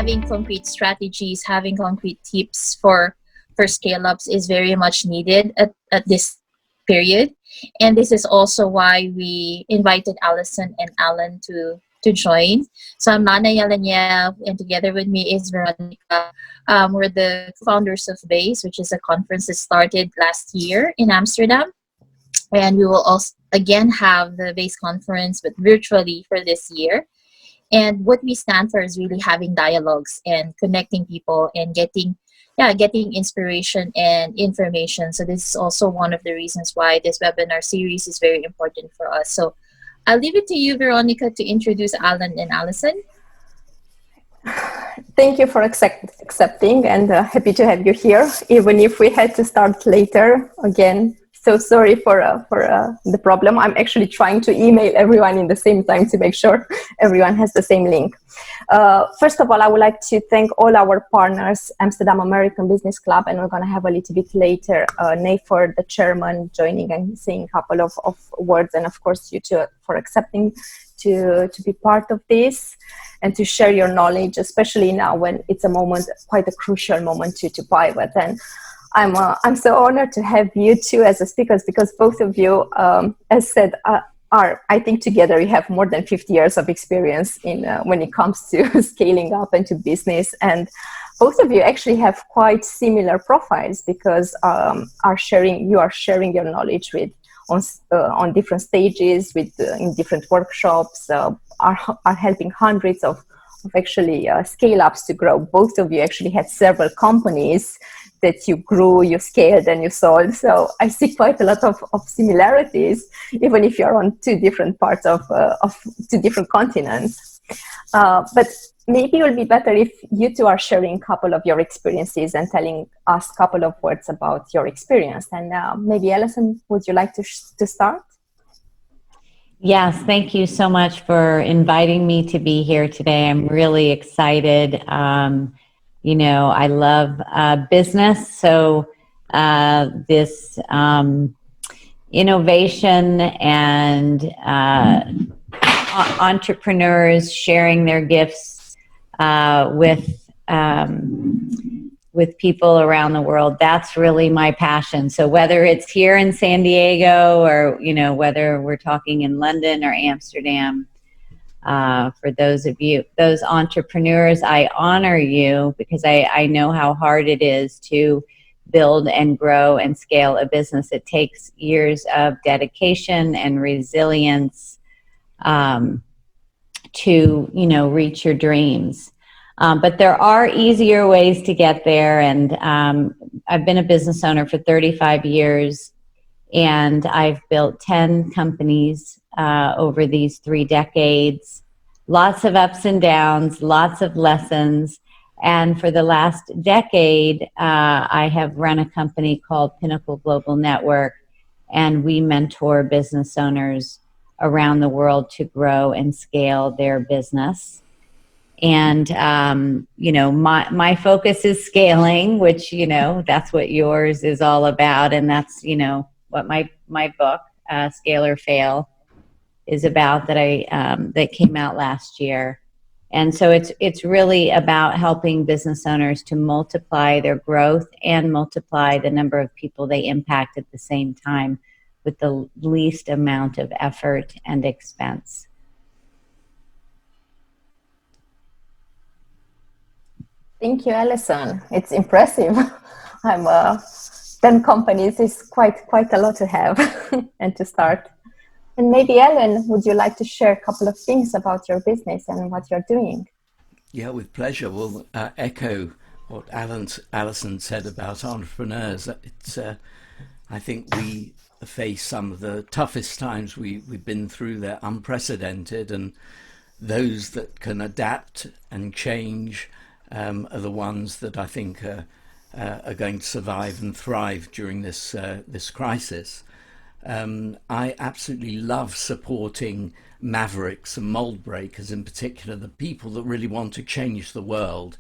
having concrete strategies, having concrete tips for scale ups is very much needed at this period. And this is also why we invited Allison and Alan to join. So I'm Nana Yelenia, and together with me is Veronica. We're the founders of BASE, which is a conference that started last year in Amsterdam. And we will also again have the BASE conference, but virtually for this year. And what we stand for is really having dialogues and connecting people and getting inspiration and information. So this is also one of the reasons why this webinar series is very important for us. So I'll leave it to you, Veronica, to introduce Alan and Allison. Thank you for accepting, and happy to have you here, even if we had to start later again. So sorry for the problem. I'm actually trying to email everyone in the same time to make sure everyone has the same link. First of all, I would like to thank all our partners, Amsterdam American Business Club, and we're going to have a little bit later Nayford, the chairman, joining and saying a couple of words, and of course you two for accepting to be part of this and to share your knowledge, especially now when it's a moment, quite a crucial moment to pivot. And I'm so honored to have you two as speakers, because both of you, as said, I think together you have more than 50 years of experience in when it comes to scaling up and to business. And both of you actually have quite similar profiles, because you are sharing your knowledge with on different stages, with in different workshops, are helping hundreds of actually scale ups to grow. Both of you actually had several companies that you grew, you scaled, and you sold. So I see quite a lot of similarities, even if you're on two different parts of two different continents. But maybe it will be better if you two are sharing a couple of your experiences and telling us a couple of words about your experience. And maybe Allison, would you like to start? Yes, thank you so much for inviting me to be here today. I'm really excited. You know, I love business, so this innovation and entrepreneurs sharing their gifts with people around the world, that's really my passion. So whether it's here in San Diego or, you know, whether we're talking in London or Amsterdam, for those of you, those entrepreneurs, I honor you, because I know how hard it is to build and grow and scale a business. It takes years of dedication and resilience to, you know, reach your dreams. But there are easier ways to get there. And I've been a business owner for 35 years, and I've built 10 companies over these 3 decades. Lots of ups and downs, lots of lessons. And for the last decade, I have run a company called Pinnacle Global Network, and we mentor business owners around the world to grow and scale their business. And, you know, my focus is scaling, which, you know, that's what yours is all about. And that's, you know, what my book, Scale or Fail, is about, that came out last year. And so it's really about helping business owners to multiply their growth and multiply the number of people they impact at the same time with the least amount of effort and expense. Thank you, Allison. It's impressive. 10 companies is quite a lot to have and to start. And maybe Ellen, would you like to share a couple of things about your business and what you're doing? Yeah, with pleasure. We'll echo what Allison said about entrepreneurs. It's I think we face some of the toughest times we've been through. They're unprecedented, and those that can adapt and change are the ones that I think are going to survive and thrive during this crisis. I absolutely love supporting mavericks and mold breakers, in particular, the people that really want to change the world.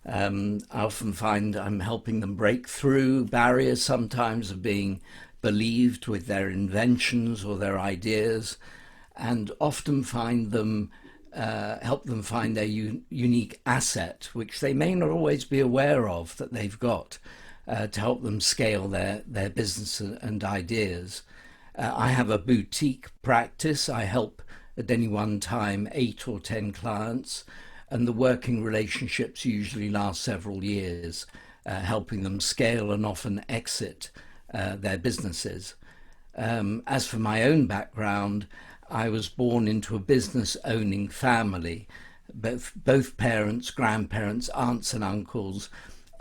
I often find I'm helping them break through barriers sometimes of being believed with their inventions or their ideas, and often find them help them find their unique asset, which they may not always be aware of that they've got, to help them scale their business and ideas. I have a boutique practice. I help at any one time 8 or 10 clients, and the working relationships usually last several years, helping them scale and often exit their businesses. As for my own background, I was born into a business-owning family. Both parents, grandparents, aunts and uncles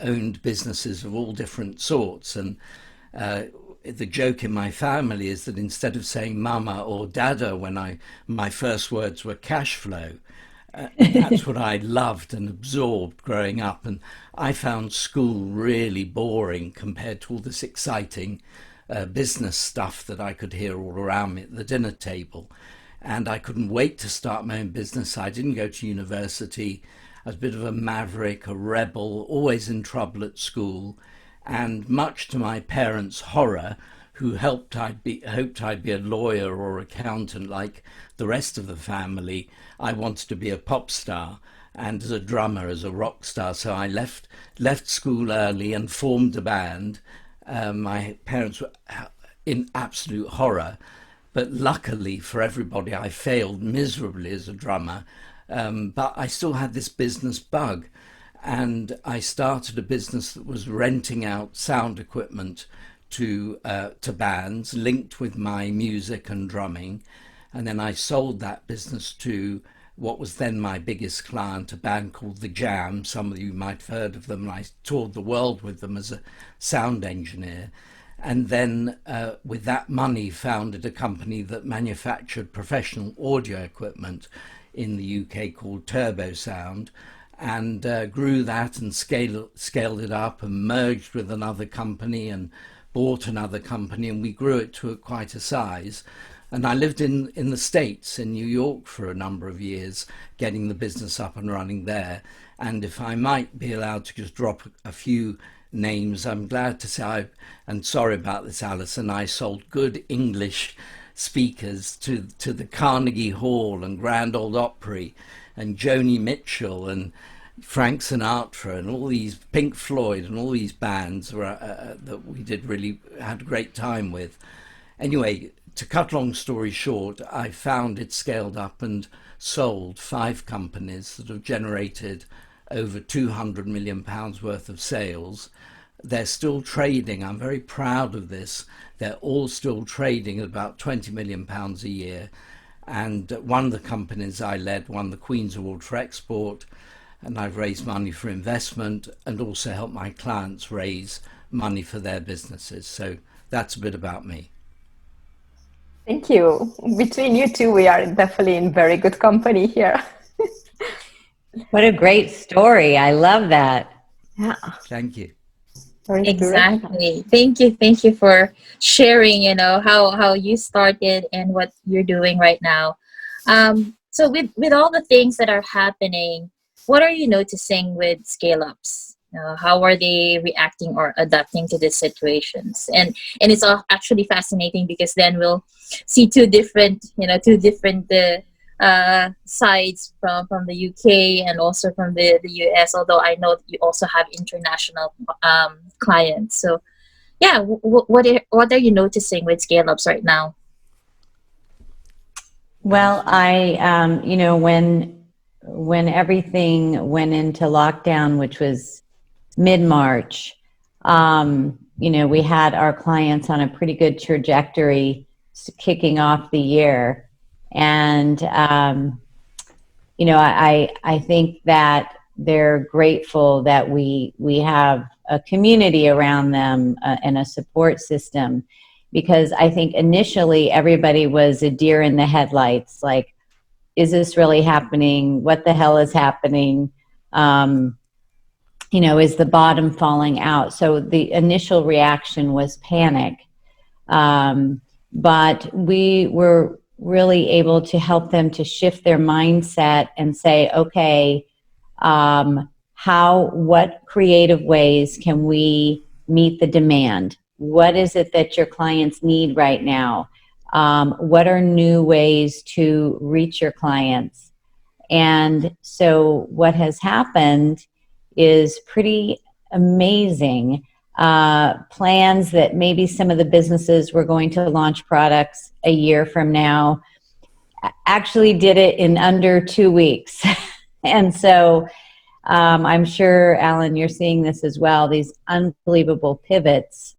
owned businesses of all different sorts. And the joke in my family is that instead of saying mama or dada when my first words were cash flow, that's what I loved and absorbed growing up. And I found school really boring compared to all this exciting business stuff that I could hear all around me at the dinner table. And I couldn't wait to start my own business. I didn't go to university. I was a bit of a maverick, a rebel, always in trouble at school. And much to my parents' horror, who hoped I'd be a lawyer or accountant like the rest of the family, I wanted to be a pop star and as a drummer, as a rock star. So I left school early and formed a band. My parents were in absolute horror, but luckily for everybody, I failed miserably as a drummer. But I still had this business bug, and I started a business that was renting out sound equipment to bands linked with my music and drumming. And then I sold that business to what was then my biggest client, a band called The Jam. Some of you might have heard of them. I toured the world with them as a sound engineer. And then with that money founded a company that manufactured professional audio equipment in the UK called Turbo Sound, and grew that and scaled it up and merged with another company and bought another company, and we grew it to quite a size. And I lived in the States, in New York, for a number of years, getting the business up and running there. And if I might be allowed to just drop a few names, I'm glad to say, and sorry about this, Alison, I sold good English speakers to the Carnegie Hall and Grand Ole Opry and Joni Mitchell and Frank Sinatra and all these, Pink Floyd and all these bands that we had a great time with. Anyway, to cut long story short, I found it scaled up and sold 5 companies that have generated over £200 million worth of sales. They're still trading. I'm very proud of this. They're all still trading at about £20 million a year. And one of the companies I led won the Queen's Award for Export, and I've raised money for investment and also helped my clients raise money for their businesses. So that's a bit about me. Thank you. Between you two, we are definitely in very good company here. What a great story. I love that. Yeah. Thank you. Exactly. Thank you for sharing, how you started and what you're doing right now. So with all the things that are happening, what are you noticing with scale ups? How are they reacting or adapting to these situations? And it's all actually fascinating, because then we'll see two different sides from the UK and also from the US, although I know that you also have international clients. So yeah, what are you noticing with scale ups right now? Well, I when everything went into lockdown, which was mid-March, we had our clients on a pretty good trajectory kicking off the year. And, I think that they're grateful that we have a community around them and a support system, because I think initially everybody was a deer in the headlights, like, is this really happening? What the hell is happening? Is the bottom falling out? So the initial reaction was panic. But we were really able to help them to shift their mindset and say, okay, what creative ways can we meet the demand? What is it that your clients need right now? What are new ways to reach your clients? And so what has happened is pretty amazing. Plans that maybe some of the businesses were going to launch products a year from now actually did it in under 2 weeks. And so I'm sure, Alan, you're seeing this as well, these unbelievable pivots.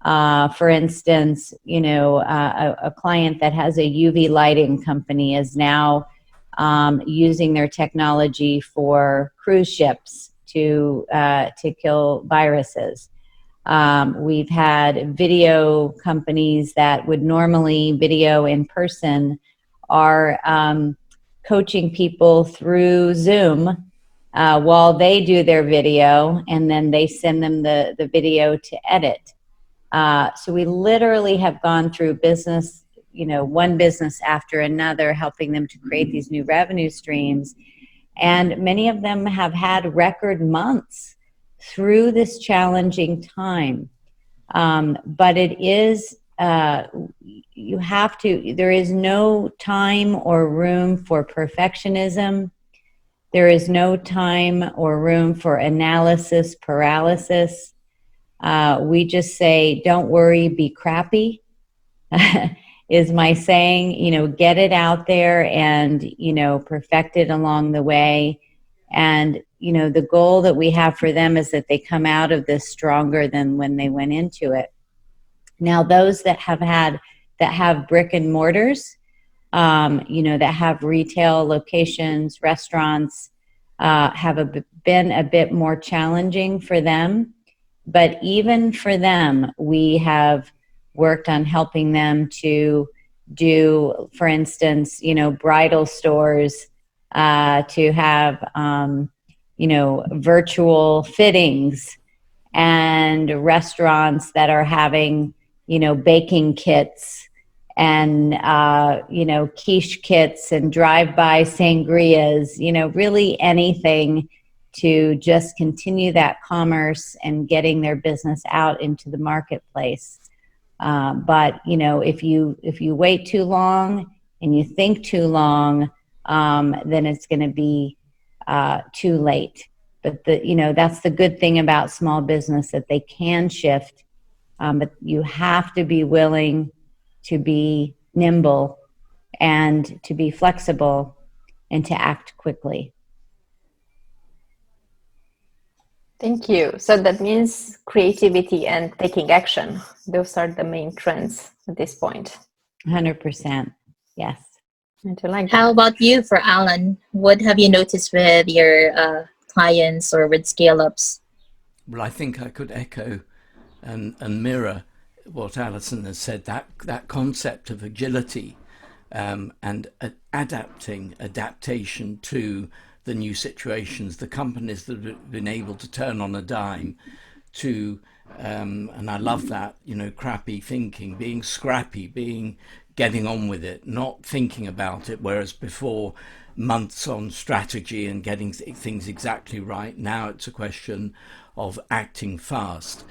For instance, a client that has a UV lighting company is now using their technology for cruise ships to kill viruses. We've had video companies that would normally video in person are coaching people through Zoom while they do their video, and then they send them the video to edit. So we literally have gone through business, one business after another, helping them to create these new revenue streams. And many of them have had record months through this challenging time. But it is, there is no time or room for perfectionism. There is no time or room for analysis paralysis. We just say, don't worry, be crappy, is my saying. Get it out there and, perfect it along the way. And, the goal that we have for them is that they come out of this stronger than when they went into it. Now, those that have brick and mortars, that have retail locations, restaurants, have been a bit more challenging for them. But even for them, we have worked on helping them to do, for instance, bridal stores, to have, virtual fittings, and restaurants that are having, baking kits and, quiche kits and drive-by sangrias, really anything to just continue that commerce and getting their business out into the marketplace. But if you wait too long and you think too long, then it's going to be too late. But that's the good thing about small business, that they can shift, but you have to be willing to be nimble and to be flexible and to act quickly. Thank you. So that means creativity and taking action. Those are the main trends at this point. 100%. Yes. And you like How that. about you, for Alan? What have you noticed with your clients or with scale-ups? Well, I think I could echo and mirror what Alison has said, that concept of agility and adaptation to the new situations, the companies that have been able to turn on a dime to, and I love that, crappy thinking, being scrappy, getting on with it, not thinking about it, whereas before, months on strategy and getting things exactly right. Now it's a question of acting fast.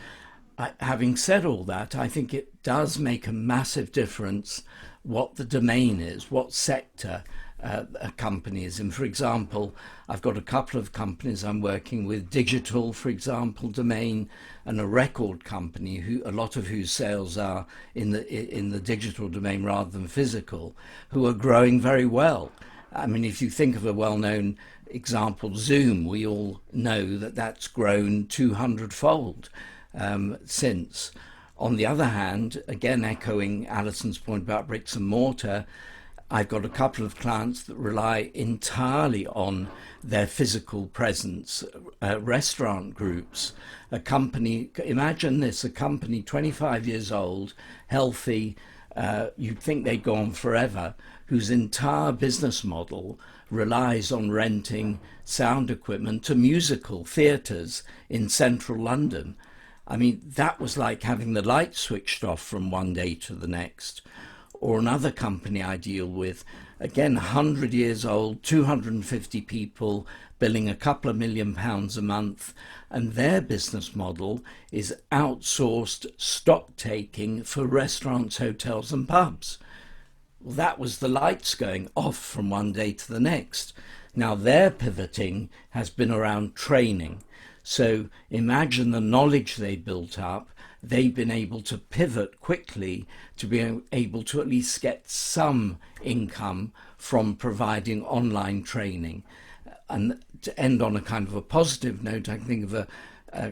Having said all that, I think it does make a massive difference what the domain is, what sector a company is in. For example, I've got a couple of companies I'm working with, digital, for example, domain, and a record company, a lot of whose sales are in the digital domain rather than physical, who are growing very well. I mean, if you think of a well-known example, Zoom, we all know that that's grown 200-fold since. On the other hand, again, echoing Alison's point about bricks and mortar, I've got a couple of clients that rely entirely on their physical presence, restaurant groups, a company, imagine this, a company 25 years old, healthy, you'd think they'd go on forever, whose entire business model relies on renting sound equipment to musical theatres in central London. I mean, that was like having the light switched off from one day to the next. Or another company I deal with, again, 100 years old, 250 people, billing a couple of £1 million a month, and their business model is outsourced stock taking for restaurants, hotels and pubs. Well, that was the lights going off from one day to the next. Now their pivoting has been around training. So imagine the knowledge they built up. They've been able to pivot quickly to be able to at least get some income from providing online training. And to end on a kind of a positive note, I can think of a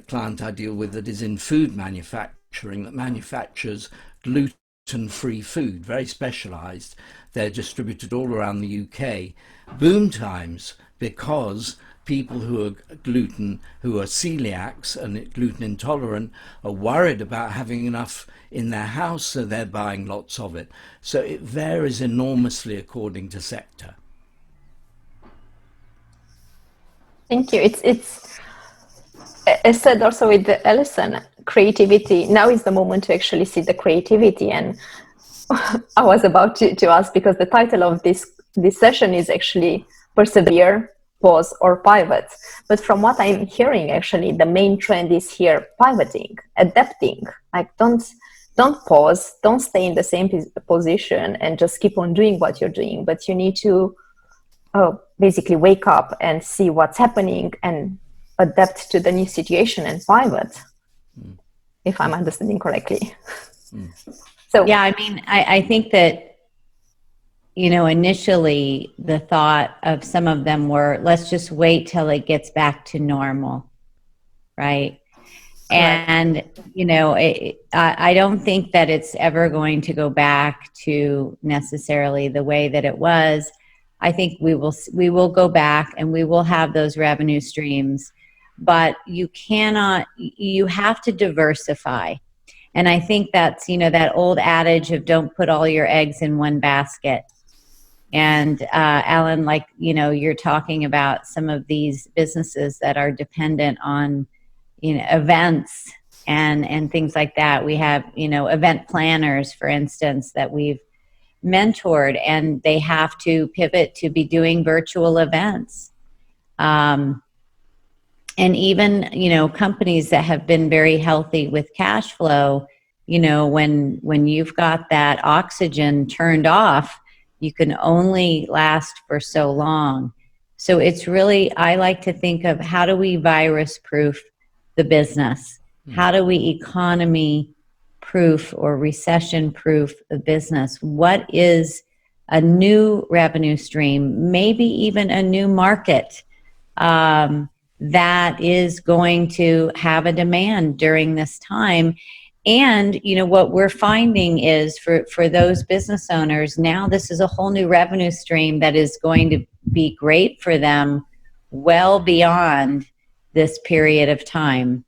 client I deal with that is in food manufacturing, that manufactures gluten-free food, very specialized. They're distributed all around the UK. Boom times, because people who are celiacs and gluten intolerant are worried about having enough in their house, so they're buying lots of it. So it varies enormously according to sector. Thank you. It's as said also with the Alison, creativity. Now is the moment to actually see the creativity. And I was about to ask, because the title of this session is actually Persevere, Pause, or Pivot. But from what I'm hearing, actually, the main trend is here pivoting, adapting. Like don't pause, don't stay in the same position and just keep on doing what you're doing. But you need to basically wake up and see what's happening and adapt to the new situation and pivot, if I'm understanding correctly. So yeah, I mean, I think that, you know, initially the thought of some of them were, let's just wait till it gets back to normal, right? And, you know, I don't think that it's ever going to go back to necessarily the way that it was. I think we will go back and we will have those revenue streams, but you have to diversify. And I think that's, you know, that old adage of don't put all your eggs in one basket. And Alan, like, you know, you're talking about some of these businesses that are dependent on, you know, events and things like that. We have, you know, event planners, for instance, that we've mentored, and they have to pivot to be doing virtual events. And even, you know, companies that have been very healthy with cash flow, you know, when you've got that oxygen turned off, you can only last for so long. So it's really, I like to think of, how do we virus proof the business? How do we economy proof or recession proof the business? What is a new revenue stream, maybe even a new market that is going to have a demand during this time? And, you know, what we're finding is for those business owners, now this is a whole new revenue stream that is going to be great for them well beyond this period of time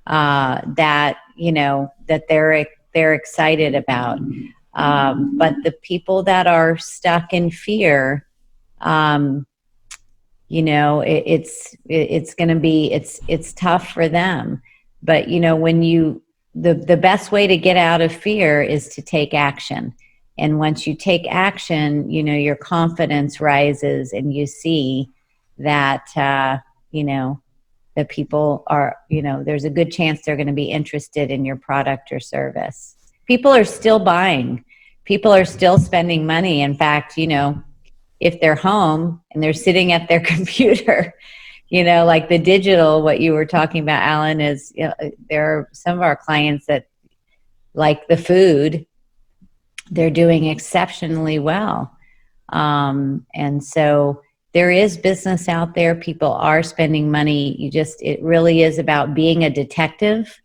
that, you know, that they're excited about. But the people that are stuck in fear, you know, it's going to be, it's tough for them. But, you know, when the best way to get out of fear is to take action. And once you take action, you know, your confidence rises and you see that, you know, that people are, you know, there's a good chance they're going to be interested in your product or service. People are still buying. People are still spending money. In fact, you know, if they're home and they're sitting at their computer, you know, like the digital, what you were talking about, Alan, is, you know, there are some of our clients that, like the food, they're doing exceptionally well. And so there is business out there. People are spending money. It really is about being a detective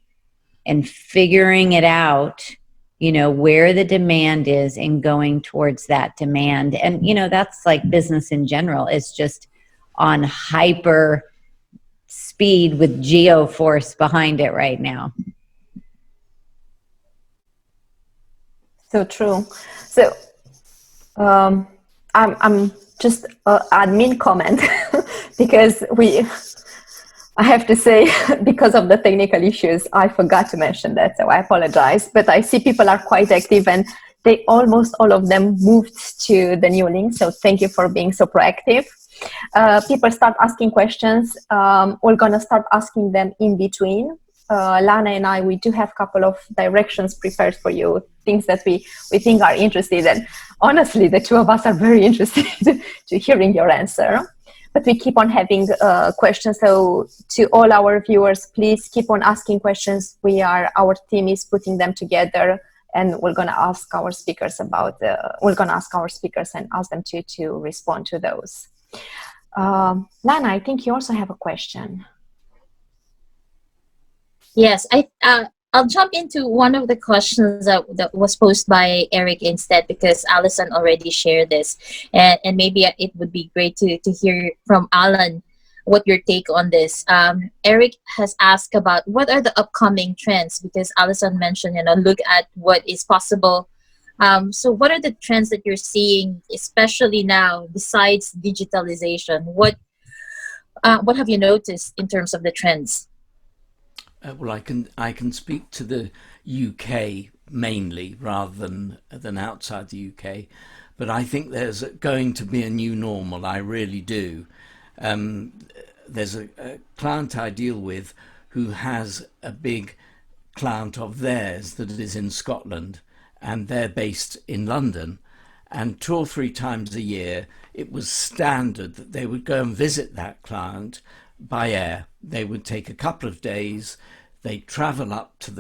and figuring it out, you know, where the demand is and going towards that demand. And, you know, that's like business in general. It's just on hyper speed with geoforce behind it right now. So true. So I'm just admin comment because I have to say, because of the technical issues, I forgot to mention that, so I apologize. But I see people are quite active, and they almost all of them moved to the new link. So thank you for being so proactive. People start asking questions. We're gonna start asking them in between. Lana and I, we do have a couple of directions prepared for you, things that we think are interested in. Honestly, the two of us are very interested to hearing your answer. but we keep on having questions. So to all our viewers, please keep on asking questions. Our team is putting them together, and we're going to ask our speakers and ask them to respond to those. Lana, I think you also have a question. Yes, I'll jump into one of the questions that was posed by Eric instead, because Alison already shared this, and maybe it would be great to hear from Alan what your take on this. Eric has asked about what are the upcoming trends, because Alison mentioned, look at what is possible. So what are the trends that you're seeing, especially now, besides digitalization? What have you noticed in terms of the trends? Well, I can speak to the UK mainly rather than outside the UK, but I think there's going to be a new normal. I really do. There's a client I deal with who has a big client of theirs that is in Scotland, and they're based in London. And 2 or 3 times a year, it was standard that they would go and visit that client by air. They would take a couple of days, they'd travel up to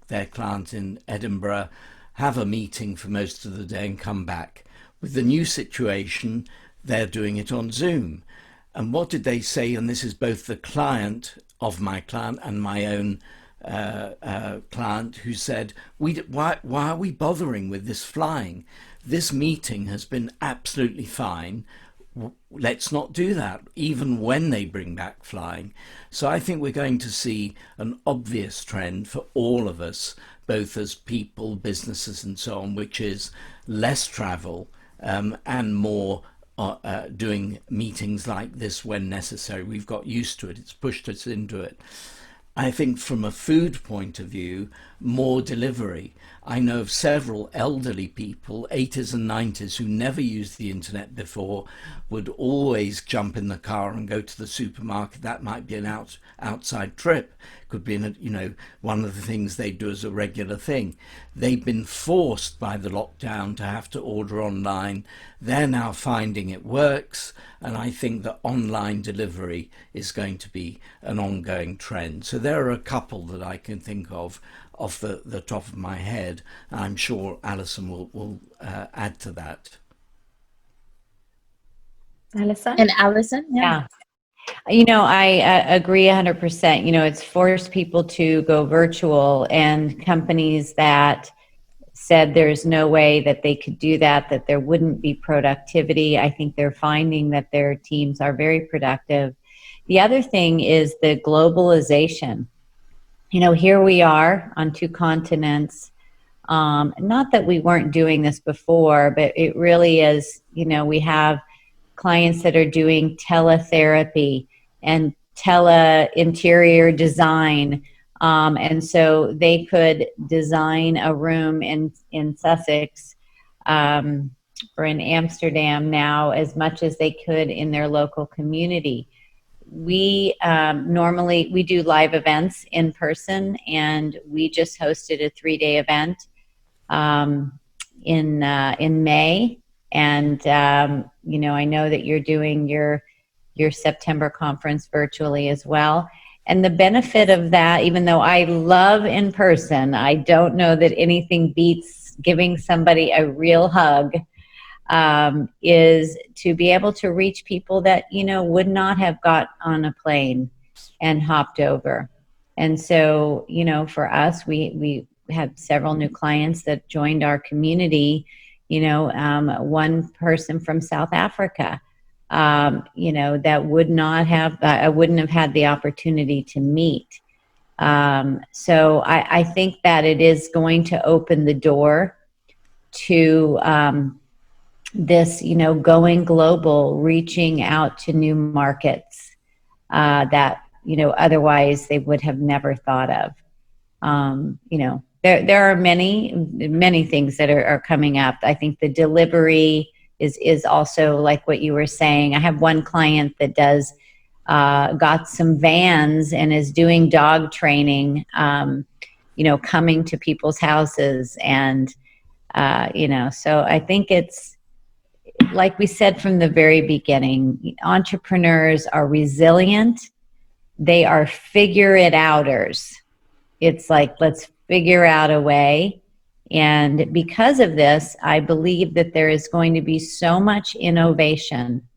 their client in Edinburgh, have a meeting for most of the day and come back. With the new situation, they're doing it on Zoom. And what did they say? And this is both the client of my client and my own client, who said, why are we bothering with this flying? This meeting has been absolutely fine. Let's not do that, even when they bring back flying. So I think we're going to see an obvious trend for all of us, both as people, businesses and so on, which is less travel and more doing meetings like this when necessary. We've got used to it. It's pushed us into it. I think from a food point of view, more delivery. I know of several elderly people, 80s and 90s, who never used the internet before, would always jump in the car and go to the supermarket. That might be an outside trip, could be one of the things they do as a regular thing. They've been forced by the lockdown to have to order online. They're now finding it works, and I think that online delivery is going to be an ongoing trend. So there are a couple that I can think of off the top of my head. I'm sure Alison will add to that. Alison? And Alison? Yeah. I agree 100%. It's forced people to go virtual, and companies that said there's no way that they could do that there wouldn't be productivity. I think they're finding that their teams are very productive. The other thing is the globalization. Here we are on 2 continents. Not that we weren't doing this before, but it really is, we have clients that are doing teletherapy and interior design. And so they could design a room in Sussex or in Amsterdam now as much as they could in their local community. We normally do live events in person, and we just hosted a 3-day event in May. And I know that you're doing your September conference virtually as well. And the benefit of that, even though I love in person, I don't know that anything beats giving somebody a real hug, is to be able to reach people that, would not have got on a plane and hopped over. And so, for us, we had several new clients that joined our community, one person from South Africa, that would not have, I wouldn't have had the opportunity to meet. So I think that it is going to open the door to this, going global, reaching out to new markets that, otherwise they would have never thought of. There are many things that are coming up. I think the delivery is also like what you were saying. I have one client that does got some vans and is doing dog training, coming to people's houses, and so I think like we said from the very beginning, entrepreneurs are resilient. They are figure it outers. It's like, let's figure out a way. And because of this, I believe that there is going to be so much innovation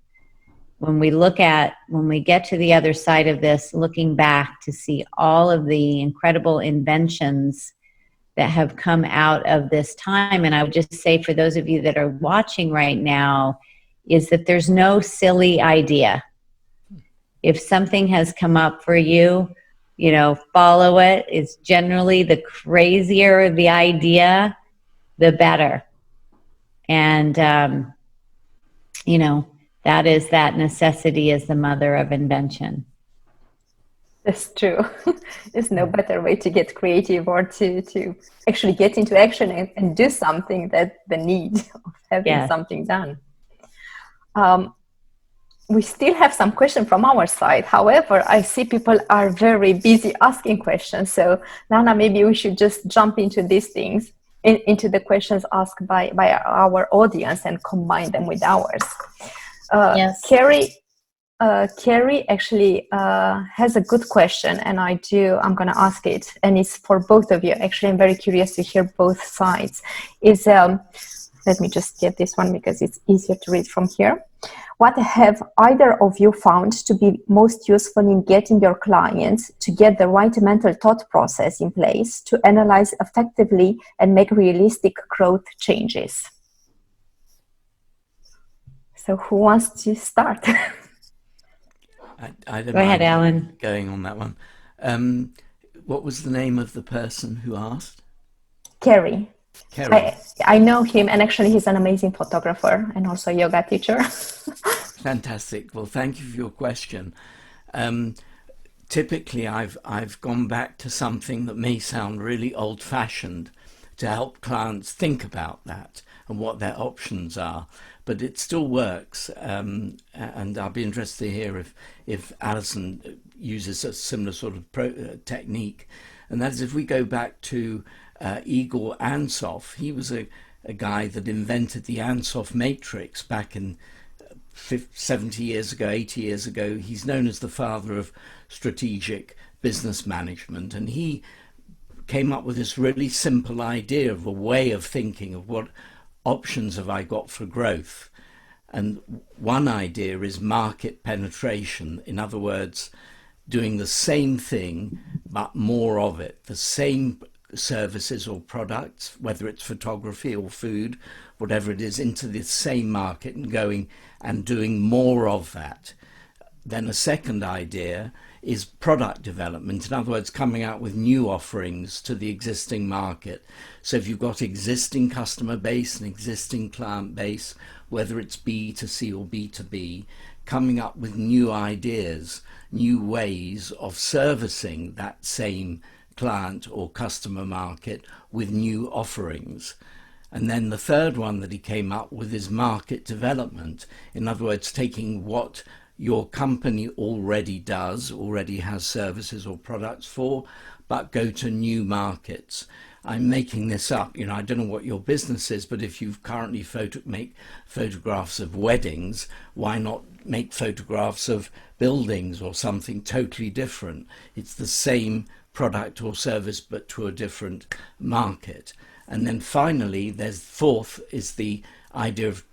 when we get to the other side of this, looking back to see all of the incredible inventions that have come out of this time. And I would just say for those of you that are watching right now, is that there's no silly idea. If something has come up for you, follow it. It's generally the crazier the idea, the better. And, that necessity is the mother of invention. That's true. There's no better way to get creative or to actually get into action and do something that the need of having something done. We still have some questions from our side. However, I see people are very busy asking questions. So Lana, maybe we should just jump into these things, into the questions asked by our audience and combine them with ours. Yes. Carrie actually has a good question, and I'm going to ask it, and it's for both of you. Actually, I'm very curious to hear both sides. Let me just get this one because it's easier to read from here. What have either of you found to be most useful in getting your clients to get the right mental thought process in place to analyze effectively and make realistic growth changes? So who wants to start? I don't Go ahead, mind Alan. going on that one. What was the name of the person who asked? Kerry. Kerry. I know him, and actually he's an amazing photographer and also a yoga teacher. Fantastic. Well, thank you for your question. Typically, I've gone back to something that may sound really old-fashioned to help clients think about that and what their options are. But it still works, and I'll be interested to hear if Alison uses a similar sort of technique. And that is, if we go back to Igor Ansoff, he was a guy that invented the Ansoff matrix back in 70 years ago, 80 years ago. He's known as the father of strategic business management, and he came up with this really simple idea of a way of thinking of what options have I got for growth. And one idea is market penetration. In other words, doing the same thing but more of it, the same services or products, whether it's photography or food, whatever it is, into the same market and going and doing more of that. Then a second idea is product development. In other words, coming out with new offerings to the existing market. So if you've got existing customer base and existing client base, whether it's B2C or B2B, coming up with new ideas, new ways of servicing that same client or customer market with new offerings. And then the third one that he came up with is market development. In other words, taking what your company already has services or products for, but go to new markets. I'm making this up, I don't know what your business is, but if you currently make photographs of weddings, why not make photographs of buildings or something totally different? It's the same product or service, but to a different market. And then finally, fourth is the idea of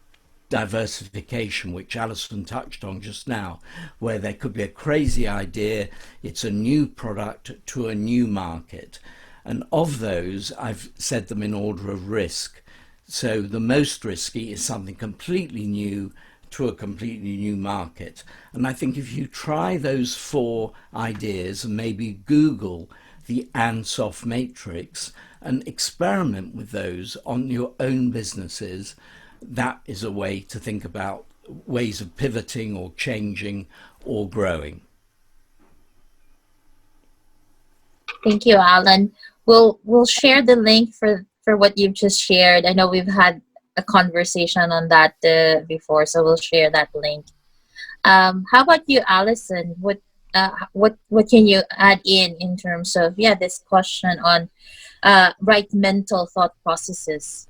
diversification, which Alison touched on just now, where there could be a crazy idea, it's a new product to a new market. And of those, I've said them in order of risk. So the most risky is something completely new to a completely new market. And I think if you try those four ideas and maybe Google the Ansoff matrix and experiment with those on your own businesses, that is a way to think about ways of pivoting or changing or growing. Thank you, Alan. We'll share the link for what you've just shared. I know we've had a conversation on that before, so we'll share that link. How about you, Alison? What can you add in terms of this question on right mental thought processes?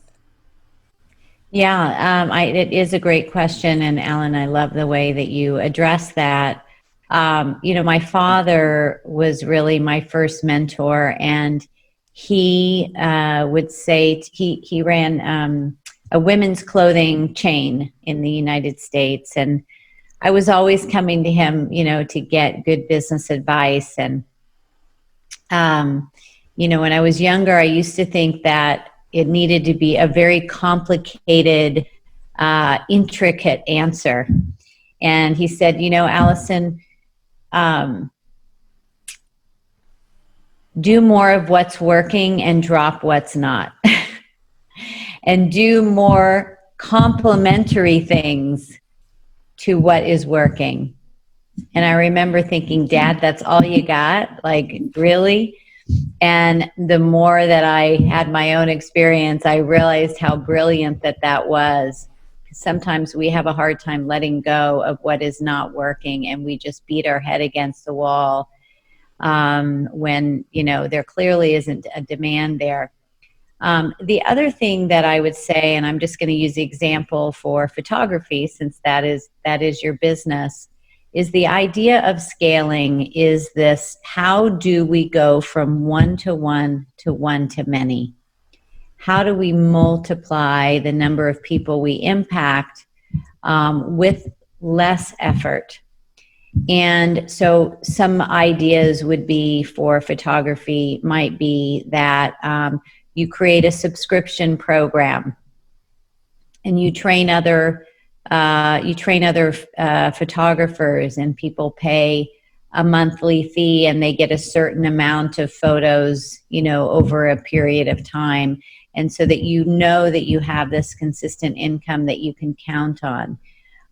Yeah, it is a great question. And Alan, I love the way that you address that. My father was really my first mentor, and he would say he ran a women's clothing chain in the United States. And I was always coming to him, to get good business advice. And when I was younger, I used to think that it needed to be a very complicated, intricate answer. And he said, Allison, do more of what's working and drop what's not. And do more complementary things to what is working. And I remember thinking, Dad, that's all you got? Like, really? And the more that I had my own experience, I realized how brilliant that was. Sometimes we have a hard time letting go of what is not working, and we just beat our head against the wall when, there clearly isn't a demand there. The other thing that I would say, and I'm just going to use the example for photography, since that is your business, is the idea of scaling is this: how do we go from one to one to one to many? How do we multiply the number of people we impact with less effort? And so some ideas would be for photography might be that you create a subscription program and you train other photographers, and people pay a monthly fee and they get a certain amount of photos, over a period of time. And so that that you have this consistent income that you can count on.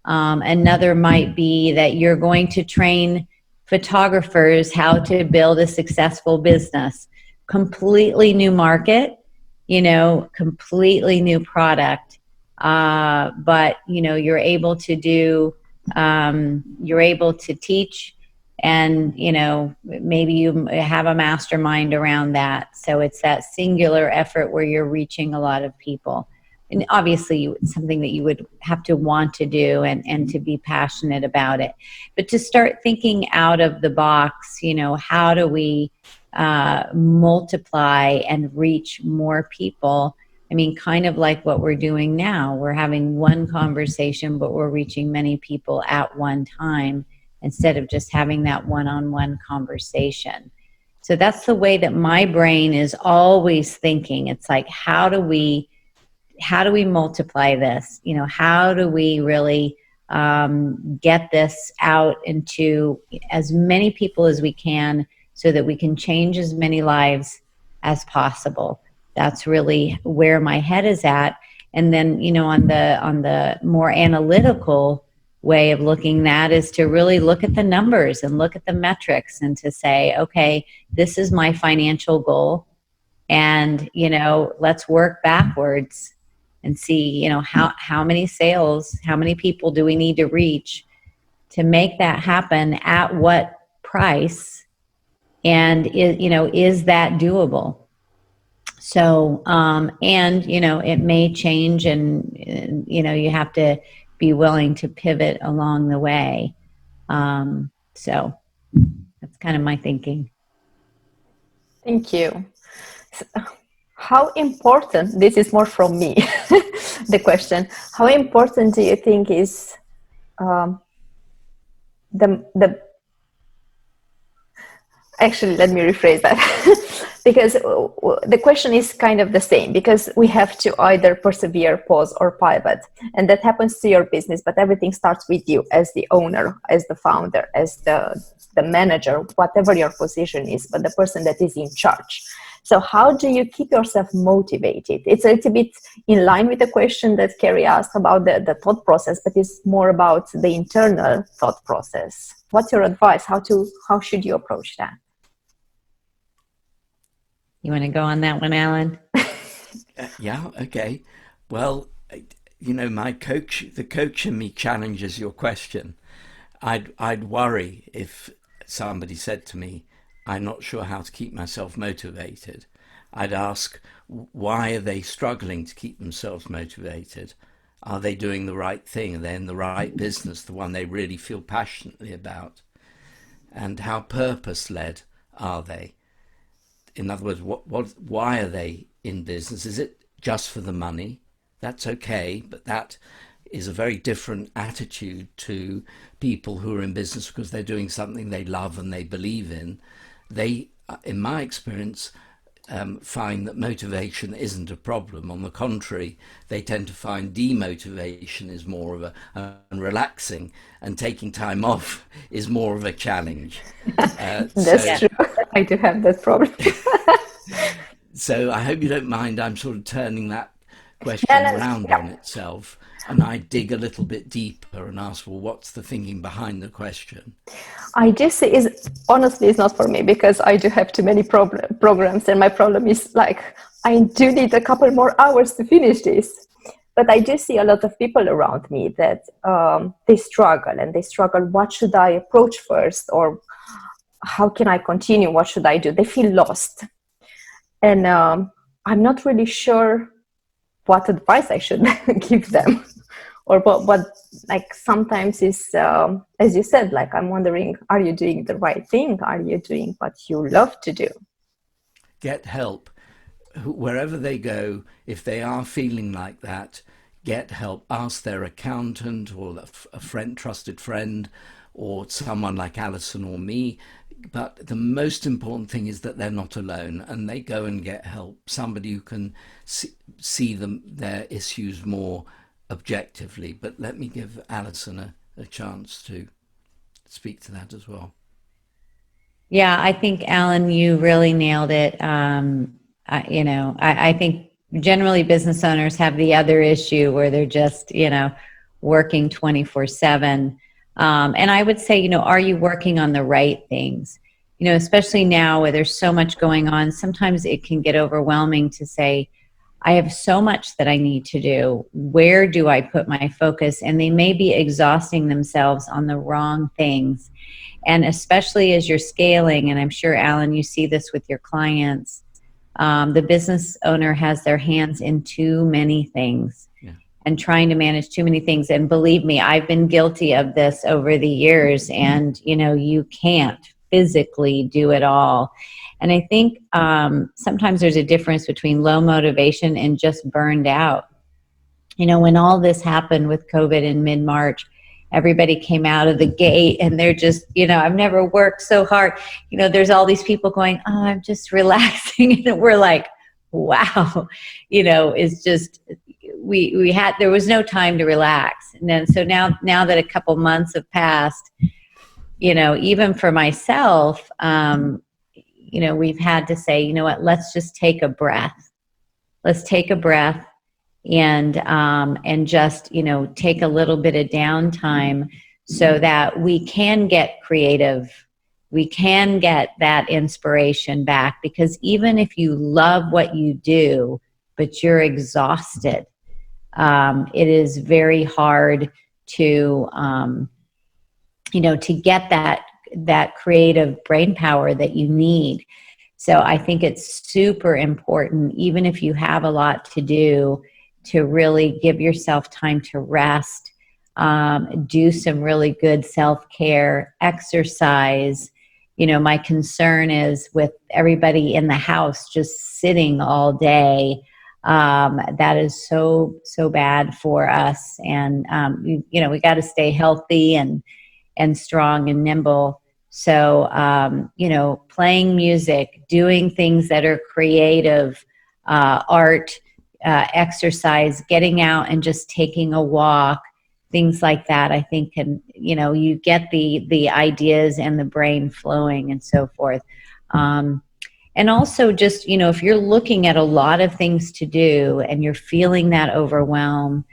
Another might be that you're going to train photographers how to build a successful business. Completely new market, completely new product. But you're able to teach, and maybe you have a mastermind around that. So it's that singular effort where you're reaching a lot of people. And obviously it's something that you would have to want to do and to be passionate about it. But to start thinking out of the box, how do we multiply and reach more people? I mean, kind of like what we're doing now. We're having one conversation, but we're reaching many people at one time instead of just having that one-on-one conversation. So that's the way that my brain is always thinking. It's like, how do we multiply this? How do we really get this out into as many people as we can so that we can change as many lives as possible? That's really where my head is at. And then, on the more analytical way of looking at is to really look at the numbers and look at the metrics and to say, okay, this is my financial goal. And, let's work backwards and see, how many sales, how many people do we need to reach to make that happen, at what price, and is that doable? So, it may change, and you have to be willing to pivot along the way. So that's kind of my thinking. Thank you. How important, this is more from me, the question, how important do you think is actually, let me rephrase that. Because the question is kind of the same, because we have to either persevere, pause, or pivot. And that happens to your business, but everything starts with you as the owner, as the founder, as the manager, whatever your position is, but the person that is in charge. So how do you keep yourself motivated? It's a little bit in line with the question that Carrie asked about the thought process, but it's more about the internal thought process. What's your advice? How should you approach that? You want to go on that one, Alan? Yeah, okay. Well, the coach in me challenges your question. I'd worry if somebody said to me, I'm not sure how to keep myself motivated. I'd ask, why are they struggling to keep themselves motivated? Are they doing the right thing? Are they in the right business, the one they really feel passionately about? And how purpose-led are they? In other words, why are they in business? Is it just for the money? That's okay, but that is a very different attitude to people who are in business because they're doing something they love and they believe in. They, in my experience, find that motivation isn't a problem. On the contrary, they tend to find demotivation is more of and relaxing, and taking time off is more of a challenge. That's true. I do have that problem. So I hope you don't mind. I'm sort of turning that question around on itself, and I dig a little bit deeper and ask, well, what's the thinking behind the question? I just say honestly, it's not for me because I do have too many programs, and my problem is like, I do need a couple more hours to finish this. But I do see a lot of people around me that they struggle, and they struggle. What should I approach first? Or how can I continue? What should I do? They feel lost. And I'm not really sure what advice I should give them, or what like sometimes is, as you said, like I'm wondering, are you doing the right thing? Are you doing what you love to do? Get help. Wherever they go, if they are feeling like that, get help. Ask their accountant or a friend, trusted friend, or someone like Alison or me. But the most important thing is that they're not alone, and they go and get help. Somebody who can see their issues more objectively. But let me give Alison a chance to speak to that as well. Yeah, I think, Alan, you really nailed it. I think generally business owners have the other issue where they're just, working 24/7. And I would say, are you working on the right things? Especially now where there's so much going on, sometimes it can get overwhelming to say, I have so much that I need to do. Where do I put my focus? And they may be exhausting themselves on the wrong things. And especially as you're scaling, and I'm sure, Alan, you see this with your clients, the business owner has their hands in too many things. And trying to manage too many things. And believe me, I've been guilty of this over the years. And, you can't physically do it all. And I think sometimes there's a difference between low motivation and just burned out. When all this happened with COVID in mid-March, everybody came out of the gate and they're just, I've never worked so hard. There's all these people going, oh, I'm just relaxing. And we're like, wow, it's just, there was no time to relax. And then, so now that a couple months have passed, even for myself, we've had to say, you know what, let's just take a breath. Let's take a breath and just, take a little bit of downtime so that we can get creative. We can get that inspiration back, because even if you love what you do, but you're exhausted, it is very hard to, to get that creative brain power that you need. So I think it's super important, even if you have a lot to do, to really give yourself time to rest, do some really good self-care, exercise. My concern is with everybody in the house just sitting all day. That is so bad for us, and we got to stay healthy and strong and nimble. So playing music, doing things that are creative, art, exercise, getting out and just taking a walk, things like that, I think can, you get the ideas and the brain flowing and so forth. And also just, if you're looking at a lot of things to do and you're feeling that overwhelm,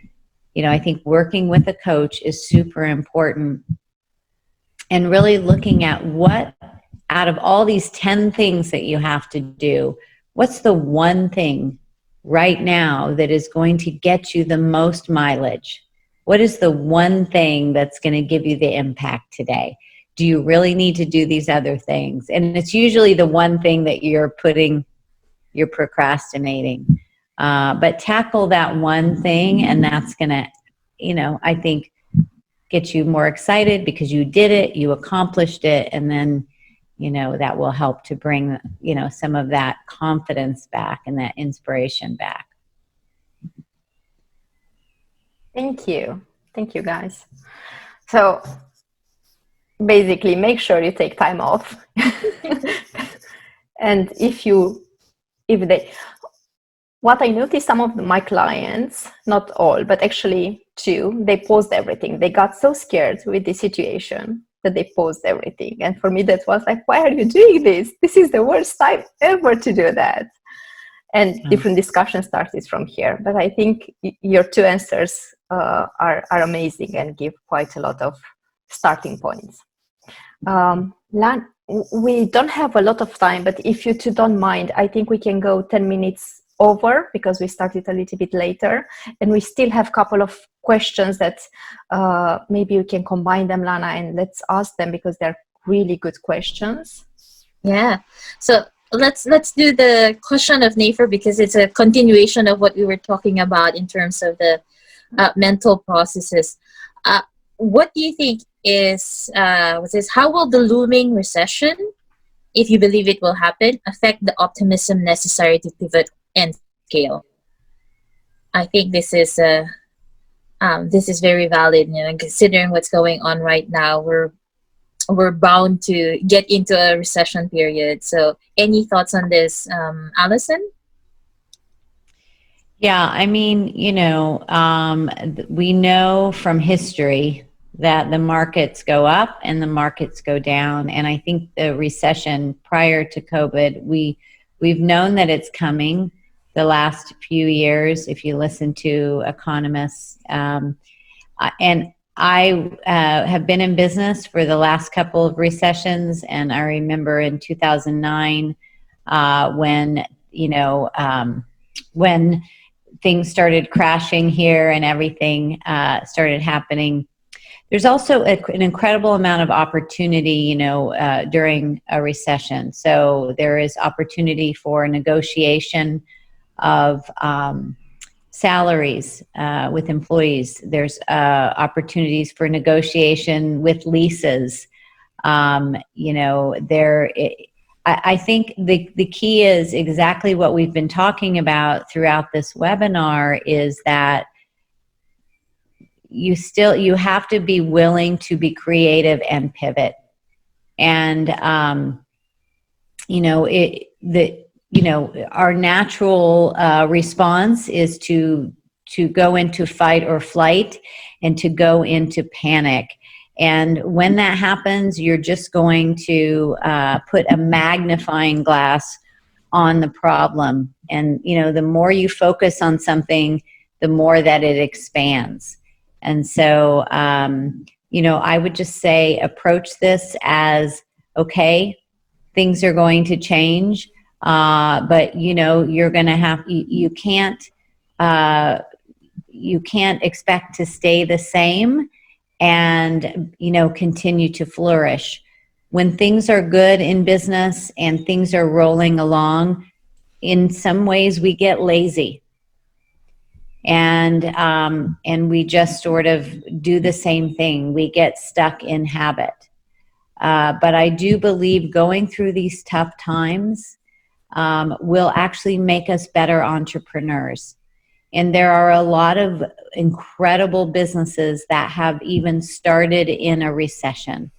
I think working with a coach is super important, and really looking at what out of all these 10 things that you have to do, what's the one thing right now that is going to get you the most mileage? What is the one thing that's going to give you the impact today? Do you really need to do these other things? And it's usually the one thing that you're procrastinating. But tackle that one thing, and that's going to, I think, get you more excited because you did it, you accomplished it, and then, that will help to bring, some of that confidence back and that inspiration back. Thank you. Thank you, guys. So basically, make sure you take time off. And what I noticed, some of my clients, not all, but actually two, they paused everything. They got so scared with the situation that they paused everything. And for me, that was like, why are you doing this? This is the worst time ever to do that. And different discussions started from here. But I think your two answers are amazing and give quite a lot of starting points. Lan, we don't have a lot of time, but if you two don't mind, I think we can go 10 minutes over because we started a little bit later, and we still have a couple of questions that maybe you can combine them, Lana, and let's ask them because they're really good questions. Yeah. So let's do the question of Nefer because it's a continuation of what we were talking about in terms of the mental processes. What do you think is how will the looming recession, if you believe it will happen, affect the optimism necessary to pivot and scale? I think this is very valid. Considering what's going on right now, we're bound to get into a recession period. So, any thoughts on this, Allison? Yeah, I mean, we know from history that the markets go up and the markets go down. And I think the recession prior to COVID, we've known that it's coming the last few years, if you listen to economists. And I have been in business for the last couple of recessions. And I remember in 2009 when things started crashing here and everything started happening. There's also an incredible amount of opportunity, during a recession. So there is opportunity for negotiation of salaries with employees. There's opportunities for negotiation with leases. I think the key is exactly what we've been talking about throughout this webinar is that you have to be willing to be creative and pivot. And, our natural response is to go into fight or flight and to go into panic. And when that happens, you're just going to put a magnifying glass on the problem. And, the more you focus on something, the more that it expands. And so, I would just say approach this as, okay, things are going to change, but, you're going to have, you can't expect to stay the same and, continue to flourish. When things are good in business and things are rolling along, in some ways we get lazy. And we just sort of do the same thing. We get stuck in habit. But I do believe going through these tough times will actually make us better entrepreneurs. And there are a lot of incredible businesses that have even started in a recession.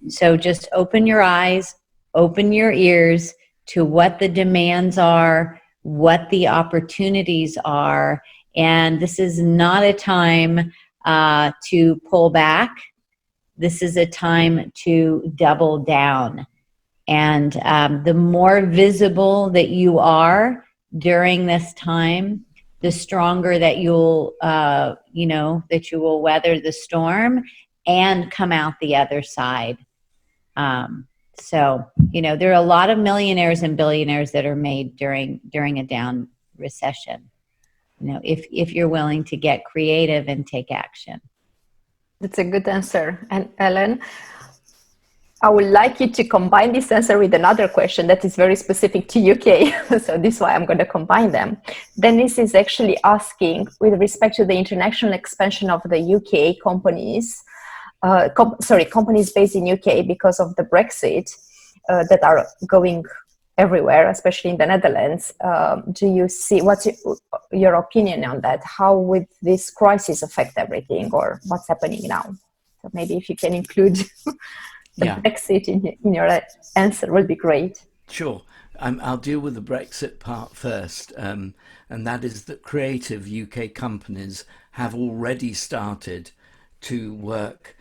So just open your eyes, open your ears to what the demands are, what the opportunities are. And this is not a time to pull back. This is a time to double down. And the more visible that you are during this time, the stronger that you'll, that you will weather the storm and come out the other side. So, there are a lot of millionaires and billionaires that are made during a down recession. If you're willing to get creative and take action. That's a good answer. And Ellen, I would like you to combine this answer with another question that is very specific to UK. So this is why I'm going to combine them. Dennis is actually asking, with respect to the international expansion of the UK companies, companies based in UK because of the Brexit that are going everywhere, especially in the Netherlands. Do you see, what's your opinion on that? How would this crisis affect everything, or what's happening now? So maybe if you can include the Brexit in your answer would be great. Sure. I'll deal with the Brexit part first, and that is that creative UK companies have already started to work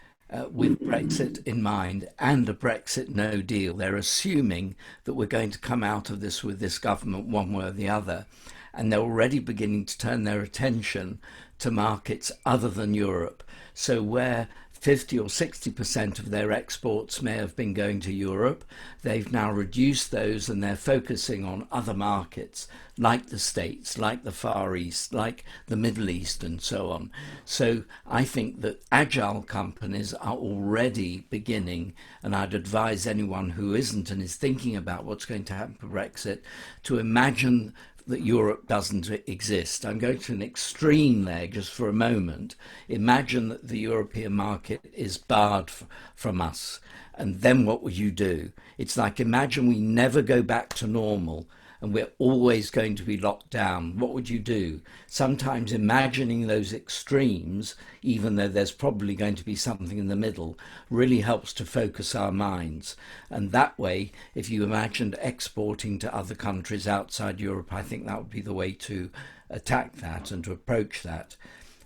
with Brexit in mind and a Brexit no deal. They're assuming that we're going to come out of this with this government one way or the other, and they're already beginning to turn their attention to markets other than Europe. So where 50 or 60% of their exports may have been going to Europe, they've now reduced those and they're focusing on other markets like the States, like the Far East, like the Middle East, and so on. So I think that agile companies are already beginning, and I'd advise anyone who isn't and is thinking about what's going to happen for Brexit to imagine that Europe doesn't exist. I'm going to an extreme there just for a moment. Imagine that the European market is barred from us. And then what would you do? It's like, imagine we never go back to normal and we're always going to be locked down. What would you do? Sometimes imagining those extremes, even though there's probably going to be something in the middle, really helps to focus our minds. And that way, if you imagined exporting to other countries outside Europe, I think that would be the way to attack that and to approach that.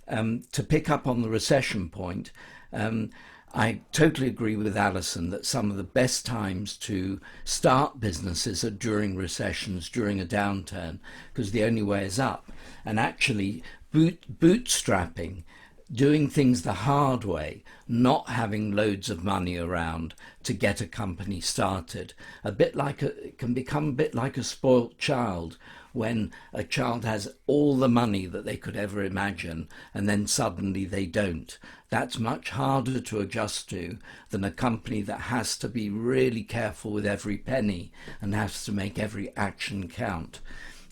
To pick up on the recession point, I totally agree with Alison that some of the best times to start businesses are during recessions, during a downturn, because the only way is up. And actually, bootstrapping, doing things the hard way, not having loads of money around to get a company started, it can become a bit like a spoilt child, when a child has all the money that they could ever imagine and then suddenly they don't. That's much harder to adjust to than a company that has to be really careful with every penny and has to make every action count.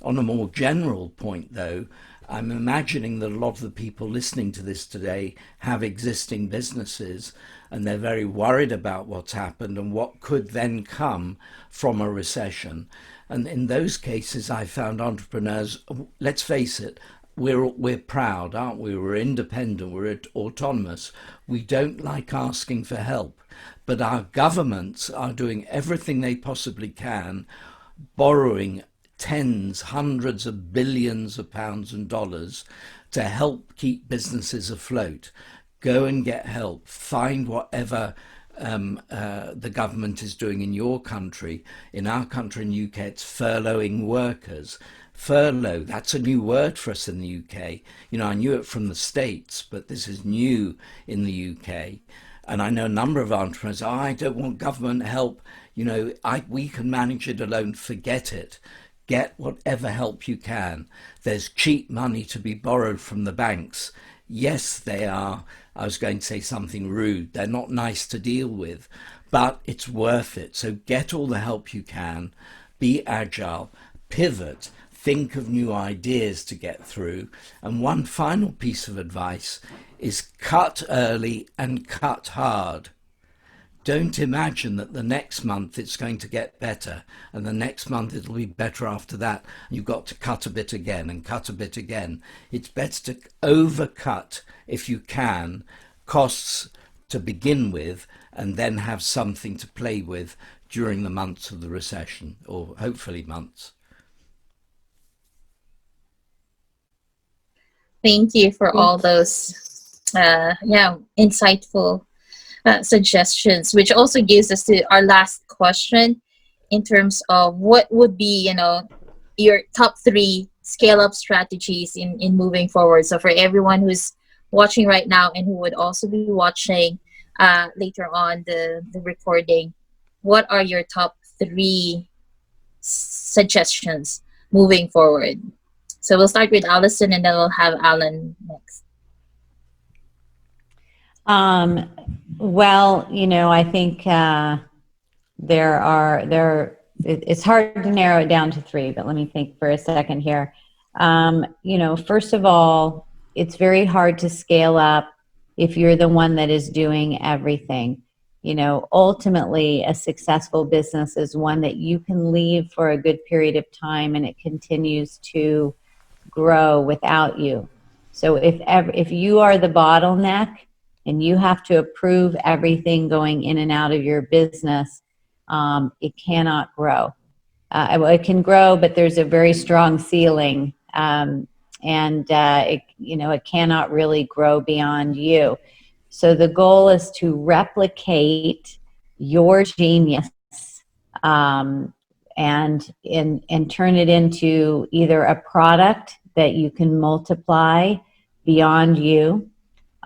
On a more general point, though, I'm imagining that a lot of the people listening to this today have existing businesses and they're very worried about what's happened and what could then come from a recession. And in those cases, I found entrepreneurs, let's face it, we're proud, aren't we? We're independent, we're autonomous. We don't like asking for help, but our governments are doing everything they possibly can, borrowing tens, hundreds of billions of pounds and dollars to help keep businesses afloat. Go and get help, find whatever the government is doing in your country. In our country, in the UK, it's furloughing workers. Furlough, that's a new word for us in the UK. You know, I knew it from the States, but this is new in the UK. And I know a number of entrepreneurs, I don't want government help. You know, we can manage it alone. Forget it. Get whatever help you can. There's cheap money to be borrowed from the banks. Yes, they are. I was going to say something rude. They're not nice to deal with, but it's worth it. So get all the help you can. Be agile. Pivot. Think of new ideas to get through. And one final piece of advice is cut early and cut hard. Don't imagine that the next month it's going to get better and the next month it'll be better after that. You've got to cut a bit again and cut a bit again. It's better to overcut, if you can, costs to begin with and then have something to play with during the months of the recession, or hopefully months. Thank you for all those insightful suggestions, which also gives us to our last question in terms of what would be, your top 3 scale-up strategies in moving forward. So for everyone who's watching right now and who would also be watching later on the recording, what are your top 3 suggestions moving forward? So we'll start with Alison and then we'll have Alan next. Well, I think it's hard to narrow it down to three, but let me think for a second here. First of all, it's very hard to scale up if you're the one that is doing everything. Ultimately, a successful business is one that you can leave for a good period of time and it continues to grow without you. So if you are the bottleneck and you have to approve everything going in and out of your business, it cannot grow. It can grow, but there's a very strong ceiling, it cannot really grow beyond you. So the goal is to replicate your genius, and turn it into either a product that you can multiply beyond you,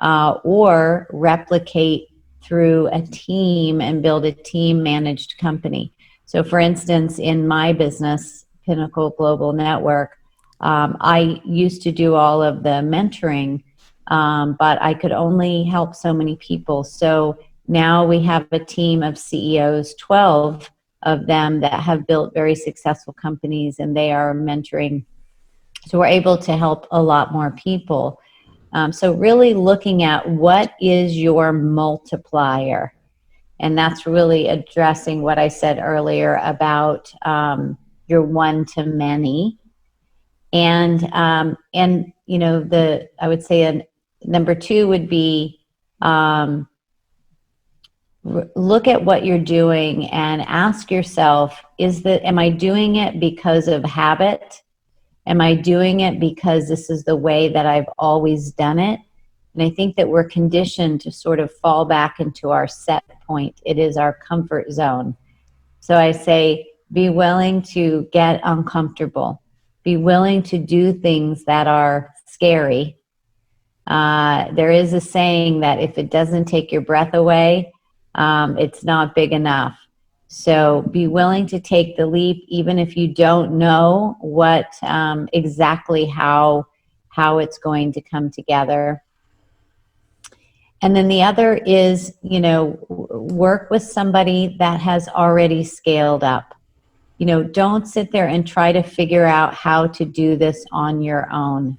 or replicate through a team and build a team managed company. So for instance, in my business, Pinnacle Global Network, I used to do all of the mentoring, but I could only help so many people. So now we have a team of CEOs, 12 of them that have built very successful companies, and they are mentoring. So we're able to help a lot more people. So really looking at what is your multiplier. And that's really addressing what I said earlier about your one to many. And I would say number two would be look at what you're doing and ask yourself, am I doing it because of habit? Am I doing it because this is the way that I've always done it? And I think that we're conditioned to sort of fall back into our set point. It is our comfort zone. So I say, be willing to get uncomfortable. Be willing to do things that are scary. There is a saying that if it doesn't take your breath away, it's not big enough. So be willing to take the leap, even if you don't know what exactly how it's going to come together. And then the other is, work with somebody that has already scaled up. Don't sit there and try to figure out how to do this on your own.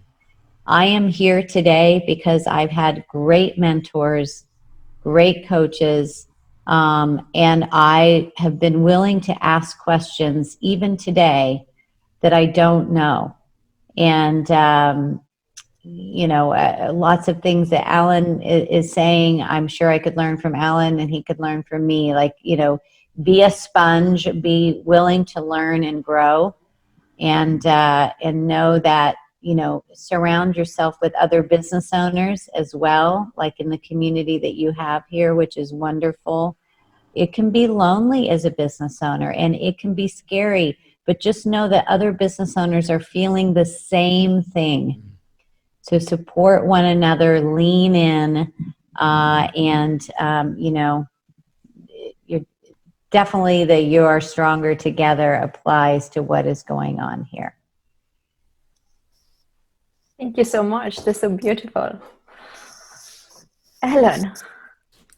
I am here today because I've had great mentors, great coaches, and I have been willing to ask questions even today that I don't know. And, lots of things that Alan is saying, I'm sure I could learn from Alan and he could learn from me. Like, be a sponge, be willing to learn and grow, and know that, surround yourself with other business owners as well, like in the community that you have here, which is wonderful. It can be lonely as a business owner and it can be scary, but just know that other business owners are feeling the same thing. So support one another, lean in, you're definitely that you are stronger together applies to what is going on here. Thank you so much. That's so beautiful. Alan,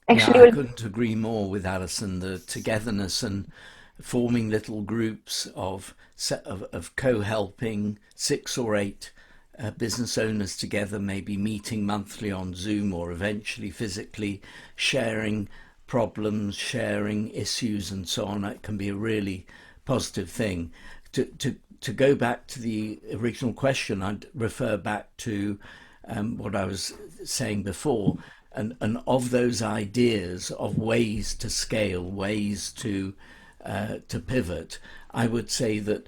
actually, I couldn't agree more with Alison. The togetherness and forming little groups of co-helping 6 or 8 business owners together, maybe meeting monthly on Zoom or eventually physically, sharing problems, sharing issues and so on. It can be a really positive thing. To go back to the original question, I'd refer back to what I was saying before, and of those ideas of ways to scale, ways to pivot. I would say that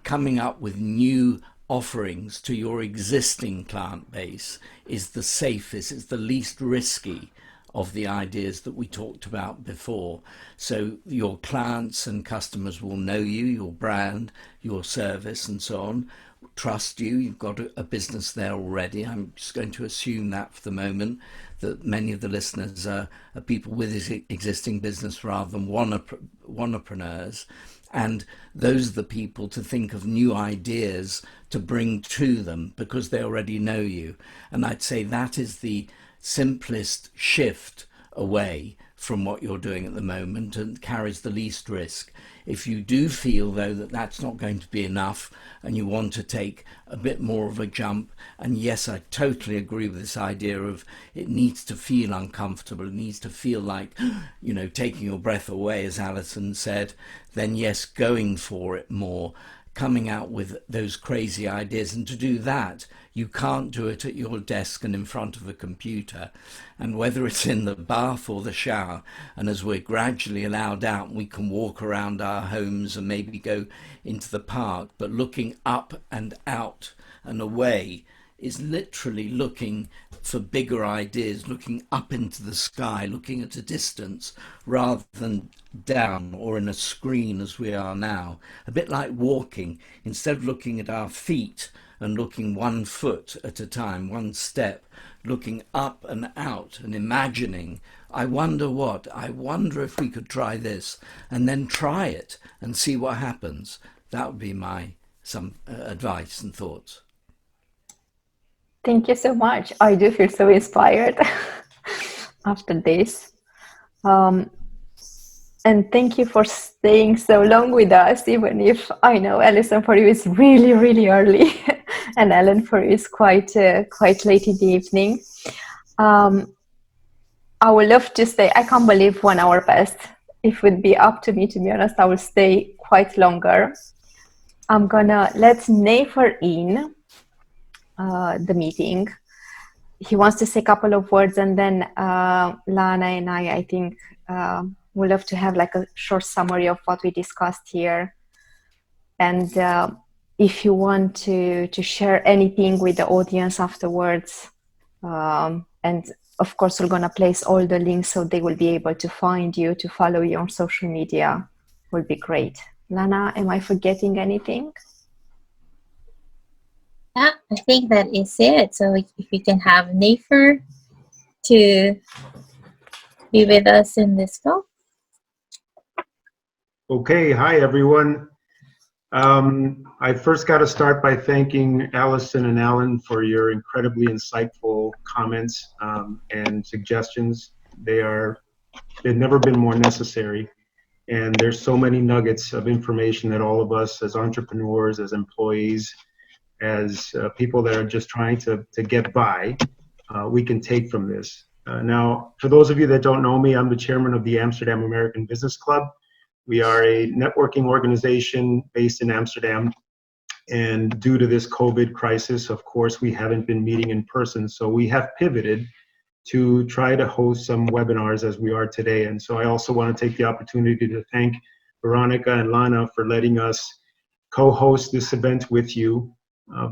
coming up with new offerings to your existing client base is the safest, it's the least risky of the ideas that we talked about before. So your clients and customers will know you, your brand, your service and so on, trust you. You've got a business there already. I'm just going to assume that for the moment, that many of the listeners are people with existing business rather than wantrepreneurs. And those are the people to think of new ideas to bring to them because they already know you. And I'd say that is the simplest shift away from what you're doing at the moment and carries the least risk. If you do feel, though, that that's not going to be enough and you want to take a bit more of a jump, and yes, I totally agree with this idea of it needs to feel uncomfortable, it needs to feel like, you know, taking your breath away, as Alison said, then yes, going for it more, coming out with those crazy ideas. And to do that, you can't do it at your desk and in front of a computer. And whether it's in the bath or the shower, and as we're gradually allowed out, we can walk around our homes and maybe go into the park, but looking up and out and away is literally looking for bigger ideas, looking up into the sky, looking at a distance rather than down or in a screen as we are now. A bit like walking, instead of looking at our feet and looking 1 foot at a time, one step, looking up and out and imagining, I wonder if we could try this, and then try it and see what happens. That would be my advice and thoughts. Thank you so much. I do feel so inspired after this. And thank you for staying so long with us, even if I know, Alison, for you it's really, really early, and Ellen, for you is quite late in the evening. I would love to stay. I can't believe 1 hour passed. If it would be up to me, to be honest, I will stay quite longer. I'm gonna let Nefer in the meeting. He wants to say a couple of words, and then Lana and I think we'd love to have like a short summary of what we discussed here. And if you want to share anything with the audience afterwards, and of course we're gonna place all the links so they will be able to find you, to follow you on social media, will be great. Lana, am I forgetting anything? Yeah, I think that is it. So if we can have Nefer to be with us in this call. Okay, hi everyone. I first got to start by thanking Alison and Alan for your incredibly insightful comments and suggestions. They've never been more necessary. And there's so many nuggets of information that all of us as entrepreneurs, as employees, as people that are just trying to get by, we can take from this. Now, for those of you that don't know me, I'm the chairman of the Amsterdam American Business Club. We are a networking organization based in Amsterdam. And due to this COVID crisis, of course, we haven't been meeting in person. So we have pivoted to try to host some webinars as we are today. And so I also want to take the opportunity to thank Veronica and Lana for letting us co-host this event with you.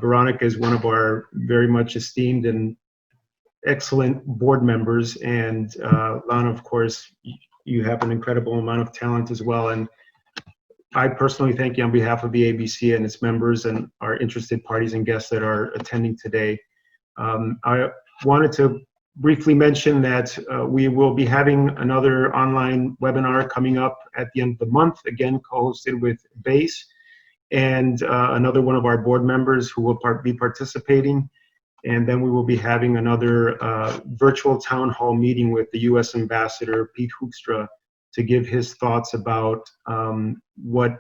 Veronica is one of our very much esteemed and excellent board members, and Lana, of course, you have an incredible amount of talent as well. And I personally thank you on behalf of the ABC and its members and our interested parties and guests that are attending today. I wanted to briefly mention that we will be having another online webinar coming up at the end of the month, again co-hosted with BASE and another one of our board members who will be participating. And then we will be having another virtual town hall meeting with the U.S. Ambassador, Pete Hoekstra, to give his thoughts about what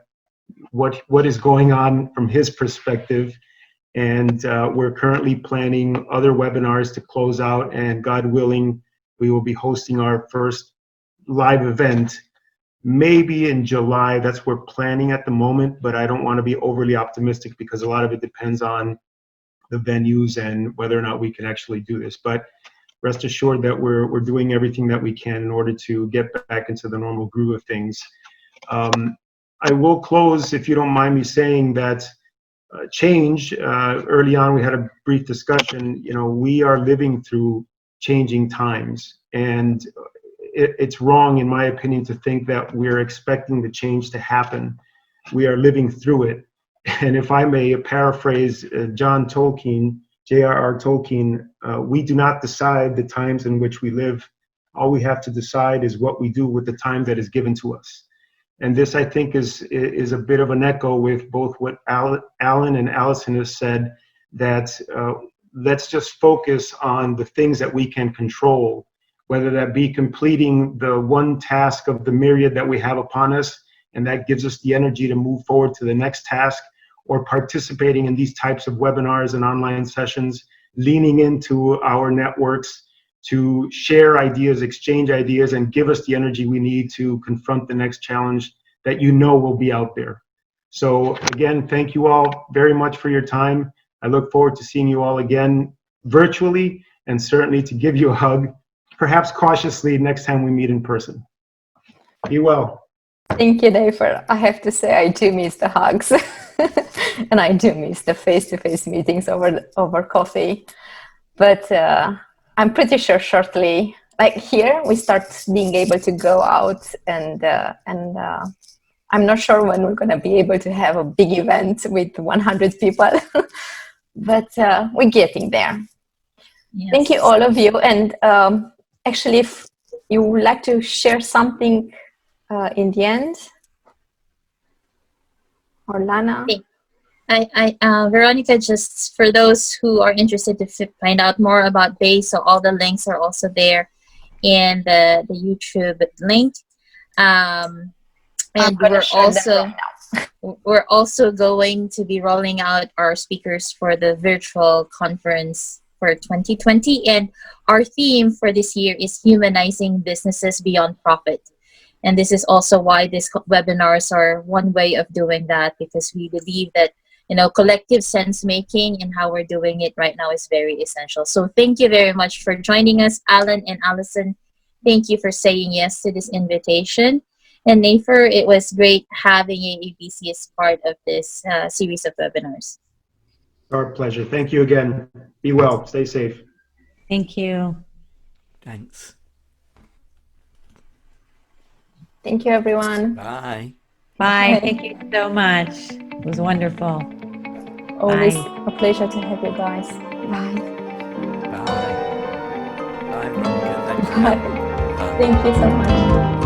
is going on from his perspective. And we're currently planning other webinars to close out, and God willing, we will be hosting our first live event maybe in July. That's what we're planning at the moment, but I don't want to be overly optimistic because a lot of it depends on the venues and whether or not we can actually do this. But rest assured that we're doing everything that we can in order to get back into the normal groove of things. I will close, if you don't mind me saying, that change, early on we had a brief discussion, we are living through changing times, and it's wrong, in my opinion, to think that we're expecting the change to happen. We are living through it. And if I may paraphrase John Tolkien, J.R.R. Tolkien, we do not decide the times in which we live. All we have to decide is what we do with the time that is given to us. And this, I think, is a bit of an echo with both what Alan and Alison have said, that let's just focus on the things that we can control. whether that be completing the one task of the myriad that we have upon us, and that gives us the energy to move forward to the next task, or participating in these types of webinars and online sessions, leaning into our networks to share ideas, exchange ideas, and give us the energy we need to confront the next challenge that you know will be out there. So again, thank you all very much for your time. I look forward to seeing you all again virtually, and certainly to give you a hug, perhaps cautiously, next time we meet in person. Be well. Thank you, Dave. I have to say, I do miss the hugs. And I do miss the face-to-face meetings over coffee. But I'm pretty sure shortly, like here, we start being able to go out, and I'm not sure when we're going to be able to have a big event with 100 people, but we're getting there. Yes. Thank you, all of you. And actually, if you would like to share something in the end, or Lana? Veronica, just for those who are interested to find out more about BASE, so all the links are also there in the YouTube link. And we're also going to be rolling out our speakers for the virtual conference for 2020. And our theme for this year is humanizing businesses beyond profit. And this is also why these webinars are one way of doing that, because we believe that, you know, collective sense making and how we're doing it right now is very essential. So thank you very much for joining us, Alan and Allison. Thank you for saying yes to this invitation. And Nafer, it was great having AABC as part of this series of webinars. Our pleasure. Thank you again. Be well. Stay safe. Thank you. Thanks. Thank you, everyone. Bye. Bye. Bye. Thank you so much. It was wonderful. Always Bye. a pleasure to have you guys. Bye. Bye. Bye, Veronica. Thanks. Bye. Thank you so much.